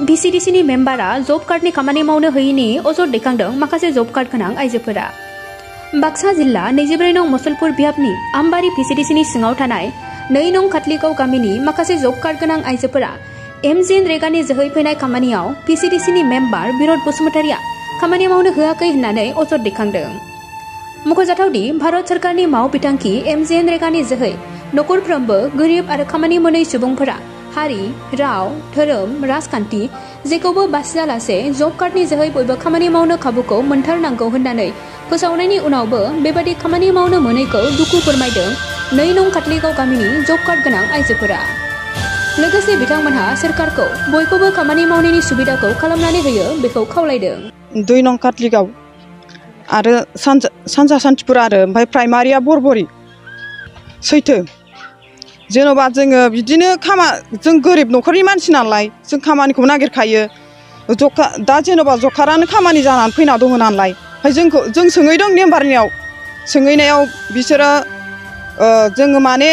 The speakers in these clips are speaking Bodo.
VCDCनि मेम्बारा जब कार्डनि खामानि मावनो होयिनि अजद दैखांदों माखासे जब कार्ड गोनां आइजोफोरा। बाक्सा जिल्ला 24 नं मसलपुर बिहाबनि आमबारि VCDCनि सिङाव थानाय 2 नं खातलिगाव गामिनि माखासे जब कार्ड गोनां आइजोफोरा MGNरेगानि जोहै फैनाय खामानियाव VCDCनि मेम्बार बिरद बसुमतारिया खामानि मावनो होआखै होननानै अजद दैखांदों। मख'जाथावदि भारत सरकारनि माव बिथांखि MGNरेगानि जोहै नखरफ्रोमबो गोरिब आरो खामानि मोनै सुबुंफोरा हारि, राव, धोरोम, राजखान्थि जेखौबो बासियालासे जब कार्डनि जोहै बयबो खामानि मावनो खाबुखौ मोनथारनांगौ होननानै फोसावनायनि उनावबो बेबादि खामानि मावनो मोनैखौ दुखु फोरमायदों 2 नं खातलिगाव गामिनि जब कार्ड गोनां आइजोफोरा। लोगोसे बिथांमोनहा सरकारखौ बयखौबो खामानि मावनायनि सुबिदाखौ खालामनानै होयो बेखौ खावलायदों। 2 नं खातलिगाव आरो सानजा सान्थिपुर आरो ओमफ्राय प्राइमारिया बरबरि सैथो जेन'बा जोङो बिदिनो जों गोरिब न'खरनि मानसि नालाय जों खामानिखौ नागिरखायो दा जेन'बा जकारानो खामानि जानानै फैना दङ नालाय ओमफ्राय जों सोंहैदों मेम्बारनियाव सोंहैनायाव बिसोरो जोङो माने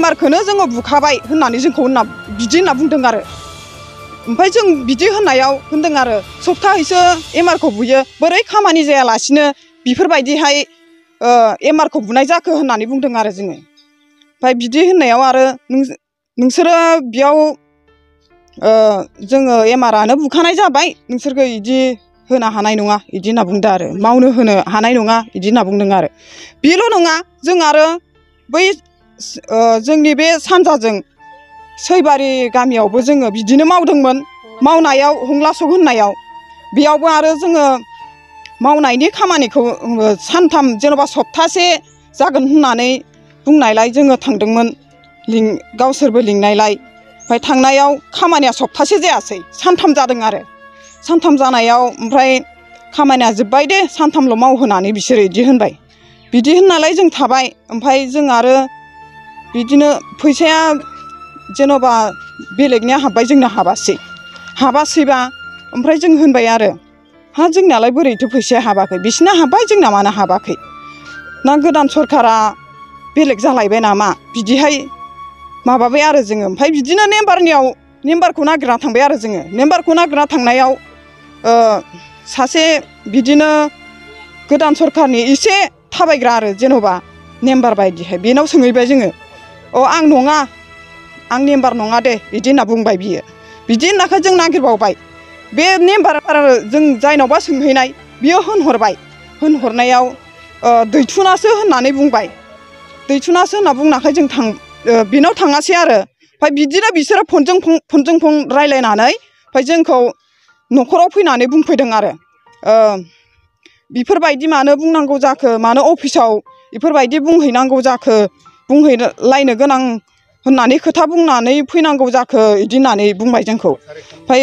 MRखौनो जोङो बुखाबाय होननानै जोंखौ बिदि होनना बुंदों आरो ओमफ्राय जों बिदि होनदों आरो सप्ताहैसो MRखौ बुयो बोरै खामानि जायालासिनो बेफोरबायदिहाय MRखौ बुनाय जाखो होननानै बुंदों आरो जोङो। ओमफ्राय बिदि होननायाव आरो नोंसोरो बेयाव जोङो MRआनो बुखानाय जाबाय नोंसोरखौ बिदि होनो हानाय नङा बिदि होनना बुंदों आरो मावनो होनो हानाय नङा बिदि होनना बुंदों आरो बेल' नङा जों आरो बै जोंनि बे सानजाजों सैबारि गामियावबो जोङो बिदिनो मावदोंमोन मावनायाव हंलासक होननायाव बेयावबो आरो जोङो मावनायनि खामानिखौ सानथाम जेन'बा सप्तासे जागोन होननानै बुंनायलाय जोङो थांदोंमोन गावसोरबो लिंनायलाय ओमफ्राय थांनायाव खामानिया सप्तासे जायासै सानथाम जादों आरो सानथाम जानायाव ओमफ्राय खामानिया जोब्बाय दे सानथामल' मावहोनानै बिसोरो बिदि होनबाय बिदि होननानै जों थाबाय ओमफ्राय जों आरो बिदिनो फैसाया जेन'बा बेलेगनिया हाबबाय जोंना हाबासैबा ओमफ्राय जों होनबाय आरो हा जोंनालाय बोरैथो फैसाया हाबाखै बिसिना हाबबाय जोंना मानो हाबाखै ना गोदान सरकारा बेलेग जालायबाय नामा बिदिहाय माबाबाय आरो जोङो ओमफ्राय बिदिनो मेम्बारखौ नागिरना थांबाय आरो जोङो मेम्बारखौ नागिरना थांनायाव सासे बिदिनो गोदान सरकारनि एसे थाबायग्रा आरो जेन'बा मेम्बार बायदिहाय बेनाव सोंहैबाय जोङो आं नङा आं मेम्बार नङा दे बिदि होनना बुंबाय बियो बिदि होननायखाय जों नागिरबावबाय बे मेम्बार जों जायनावबा सोंहैनाय बियो होनहरनायाव दैथुनासो होननानै बुंबाय दैथुनासो होनना बुंनायखाय जों बेनाव थाङासै आरो ओमफ्राय बिदिनो बिसोरो फनजों फन रायज्लायनानै ओमफ्राय जोंखौ न'खराव फैनानै बुंफैदों आरो बेफोरबायदि मानो बुंनांगौ जाखो मानो अफिसाव बेफोरबायदि बुंहैनांगौ जाखो बुंहैलायनो गोनां होननानै खोथा बुंनानै फैनांगौ जाखो बिदि होननानै बुंबाय जोंखौ ओमफ्राय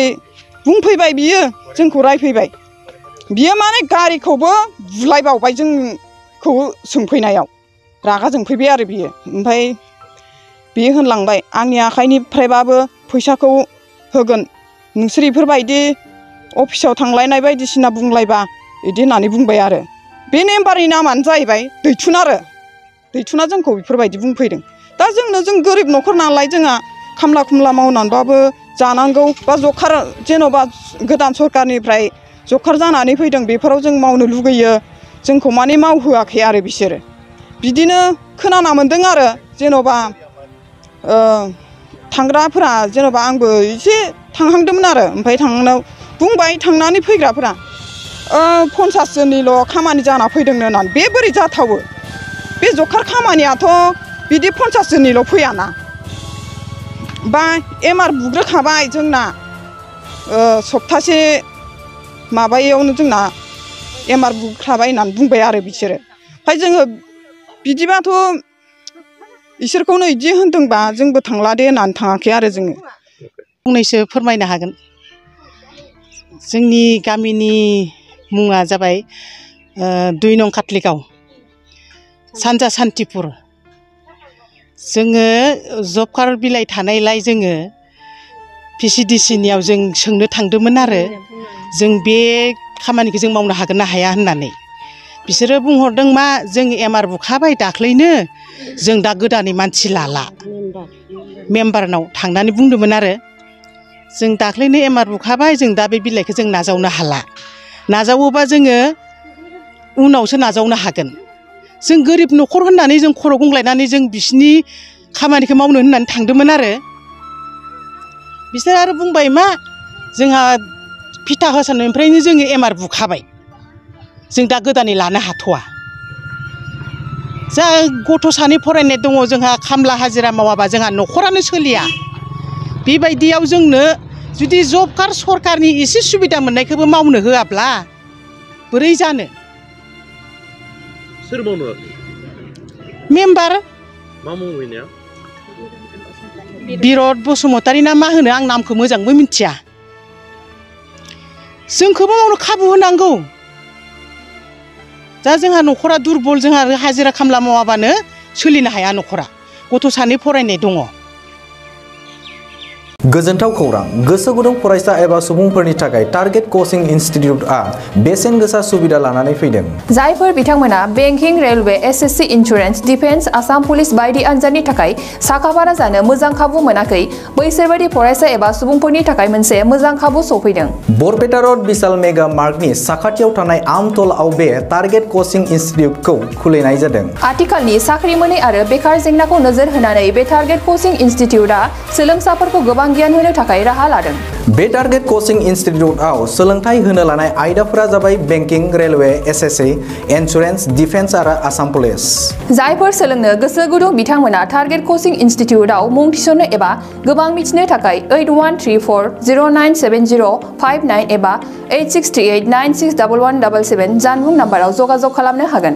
बुंफैबाय बियो जोंखौ रायफैबाय बियो माने गारिखौबो बुलायबावबाय जोंखौ सोंफैनायाव रागा जोंफैबाय आरो बियो ओमफ्राय बियो होनलांबाय आंनि आखाइनिफ्रायबाबो फैसाखौ होगोन नोंसोर बेफोरबायदि अफिसाव थांलायनाय बायदिसिना बुंलायबा बिदि होननानै बुंबाय आरो बे मेम्बारनि नामानो जाहैबाय दैथुना जोंखौ बेफोरबायदि बुंफैदों दा जों गोरिब न'खर नालाय जोंहा खामला खुमला मावनानैबाबो जानांगौ बा जखार जेन'बा गोदान सरकारनिफ्राय जखार जानानै फैदों बेफोराव जों मावनो लुगैयो जोंखौ माने मावहोआखै आरो बिसोरो बिदिनो खोनाना मोन्दों आरो जेन'बा थांग्राफोरा जेन'बा आंबो एसे थांहांदोंमोन आरो ओमफ्राय थांनायाव बुंबाय थांनानै फैग्राफोरा 50 जननिल' खामानि जाना फैदोंनो होननानै बे बोरै जाथावो बे जखार खामानियाथ' बिदि 50 जननिल' फैयाना बा MR बुग्रोखाबाय जोंना सप्तासे माबायावनो जोंना MR बुग्रोखाबाय होननानै बुंबाय आरो बिसोरो ओमफ्राय जोङो बिदिबाथ' इसोरखौनो बिदि होनदोंबा जोंबो थांला दे होननानै थाङाखै आरो जोङो फंनैसो फोरमायनो हागोन जोंनि गामिनि मुङा जाबाय 2 नं खातलिगाव सानजा सान्थिपुर जोङो जब कार्ड बिलाइ थानायलाय जोङो VCDCनियाव जों सोंनो थांदोंमोन आरो जों बे खामानिखौ जों मावनो हागोन ना हाया होननानै बिसोरो बुंहरदों मा जों MR बुखाबाय दाख्लैनो जों दा गोदानै मानसि लाला मेम्बारनाव थांनानै बुंदोंमोन आरो जों दाख्लैनो एमआर बुखाबाय जों दा बे बिलाइखौ जों नाजावनो हाला नाजावोबा जोङो उनावसो नाजावनो हागोन जों गोरिब न'खर होननानै जों खर' गंग्लायनानै जों बिसिनि खामानिखौ मावनो होननानै थांदोंमोन आरो बिसोर आरो बुंबाय मा जोंहा फिथा होसाननिफ्रायनो जोङो एमआर बुखाबाय जों दा गोदानै लानो हाथ'वा जा गथ' सानै फरायनाय दङ जोंहा खामला हाजिरा मावाबा जोंहा न'खरानो सोलिया बेबायदियाव जोंनो जुदि जब कार्ड सरकारनि एसे सुबिदा मोननायखौबो मावनो होआब्ला बोरै जानो सोर मावनो मेम्बार मा मावहैनाया बिरद बसुमतारी ना मा होनो आं नामखौ मोजांबो मिथिया जोंखौबो मावनो खाबु होनांगौ दा जोंहा न'खरा दुरबल जोंहा हाजिरा खामला मावाबानो सोलिनो हाया न'खरा गथ' सानै फरायनाय दङ गोजोनथाव खौरां गोसो गुदुं फरायसा एबा सुबुंफोरनि थाखाय टारगेट कोचिं इनस्टिट्यूटआ बेसेन गोसा सुबिदा लानानै फैदों जायफोर बिथांमोना banking railway SSC insurance defence Assam police बायदि आनजादनि थाखाय साखाफारा जानो मोजां खाबु मोनाखै बैसोर बायदि फरायसा एबा सुबुंफोरनि थाखाय मोनसे मोजां खाबु सफैदों बरपेटा रोड विशाल मेगा मार्टनि साखाथियाव थानाय आमतलाव बे टारगेट कोचिं इनस्टिट्यूटखौ खुलिनाय जादों आथिखालनि साख्रि मोनै आरो बेकार जेंनाखौ नोजोर होनानै बे टारगेट कोचिं इनस्टिट्यूटआ सोलोंसाफोरखौ गोबां गियान होनो थाखाय राहा लादों बे टारगेट कोचिं इनस्टिट्यूटआव सोलोंथाइ होनो लानाय आयदाफोरा जाबाय banking railway SSC insurance defence आरो आसाम पुलिस जायफोर सोलोंनो गोसो गुदुं बिथांमोना टारगेट कोचिं इनस्टिट्यूटआव मुं थिसननो एबा गोबां मिथिनो थाखाय 8134097059 एबा 8638961177 जानबुं नाम्बाराव जगाजग खालामनो हागोन।